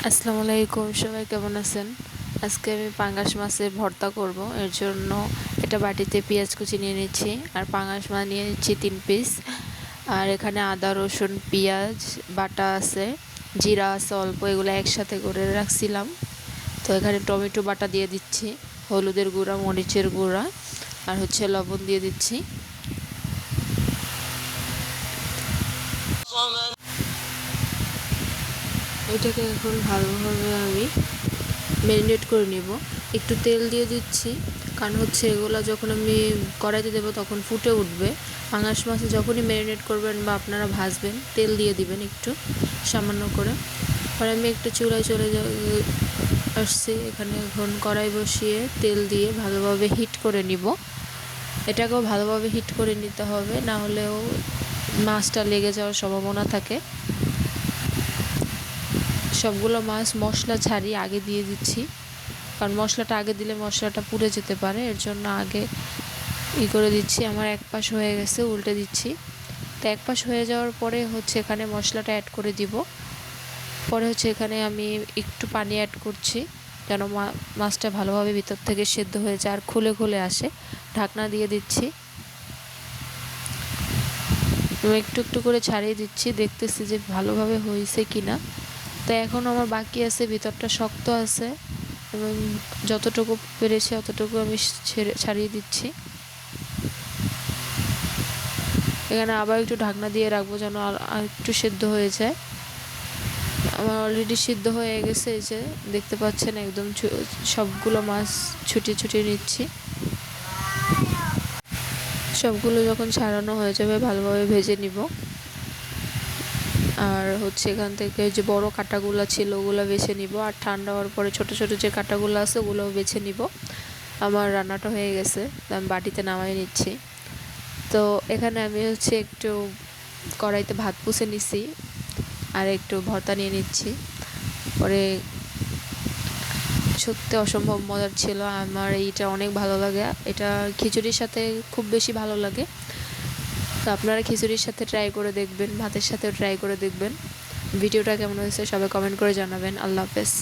আসসালামু আলাইকুম, সবাই কেমন আছেন? আজকে আমি পাঙ্গাস মাছের ভর্তা করব। এর জন্য এটা বাটিতে পেঁয়াজ কুচি নিয়ে নিচ্ছি আর পাঙ্গাস মাছ নিয়ে নিচ্ছি 3 পিস। আর এখানে আদা রসুন পেঁয়াজ বাটা আছে, জিরা আছে অল্প, এগুলো একসাথে করে রাখছিলাম। তো এখানে টমেটো বাটা দিয়ে দিচ্ছি, হলুদের গুঁড়া, মরিচের গুঁড়া আর লবণ দিয়ে দিচ্ছি। এটাকে এখন ভালোভাবে আমি ম্যারিনেট করে নেব। একটু তেল দিয়ে দিচ্ছি, কারণ এগুলো যখন আমি কড়াইতে দেবো তখন ফুটে উঠবে। পাঙাশ মাছে যখনই ম্যারিনেট করবেন বা আপনারা ভাজবেন তেল দিয়ে দিবেন একটু সামান্য করে। পরে আমি একটু চুলায় চলে আসছি, এখানে এখন কড়াই বসিয়ে তেল দিয়ে ভালোভাবে হিট করে নিব। এটাকেও ভালোভাবে হিট করে নিতে হবে, না হলেও মাছটা লেগে যাওয়ার সম্ভাবনা থাকে। সবগুলো মাছ মশলা ছাড়িয়ে আগে দিয়ে দিচ্ছি, কারণ মশলাটা আগে দিলে মশলাটা পুড়ে যেতে পারে, এর জন্য আগে করে দিচ্ছি। আমার এক পাশ হয়ে গেছে, উল্টে দিচ্ছি। তো এক পাশ হয়ে যাওয়ার পরে এখানে মশলাটা অ্যাড করে দিব। পরে এখানে আমি একটু পানি অ্যাড করছি, যেন মাছটা ভালোভাবে ভিতর থেকে সেদ্ধ হয়ে যায় আর খুলে খুলে আসে। ঢাকনা দিয়ে দিচ্ছি, একটু একটু করে ছাড়িয়ে দিচ্ছি, দেখতেছি যে ভালোভাবে হয়েছে কিনা। তো এখন আমার বাকি আছে, ভিতরটা শক্ত আছে এবং যতটুকু পেরেছি অতটুকু আমি ছাড়িয়ে দিচ্ছি। এখানে আবার একটু ঢাকনা দিয়ে রাখবো যেন আর একটু সেদ্ধ হয়ে যায়। আমার অলরেডি সিদ্ধ হয়ে গেছে, এই যে দেখতে পাচ্ছেন একদম সবগুলো মাছ ছুটিয়ে ছুটিয়ে নিচ্ছি। সবগুলো যখন ছাড়ানো হয়ে যাবে ভালোভাবে ভেজে নিব। আর এখান থেকে যে বড় কাঁটাগুলো ছিল ওগুলো বেছে নিব, আর ঠান্ডা হওয়ার পরে ছোট ছোট যে কাঁটাগুলো আছে ওগুলোও বেছে নিব। আমার রান্নাটা হয়ে গেছে, আমি বাটিতে নামাই নিচ্ছি। তো এখানে আমি একটু কড়াইতে ভাত পুষে নিছি আর একটু ভর্তা নিয়ে নিচ্ছি। পরে সত্যি অসম্ভব মজার ছিল, আমার এইটা অনেক ভালো লাগে। এটা খিচুড়ির সাথে খুব বেশি ভালো লাগে। তো আপনারা খিচুড়ির সাথে ট্রাই করে দেখবেন, ভাতের সাথেও ট্রাই করে দেখবেন। ভিডিওটা কেমন হয়েছে সবাই কমেন্ট করে জানাবেন। আল্লাহ হাফেজ।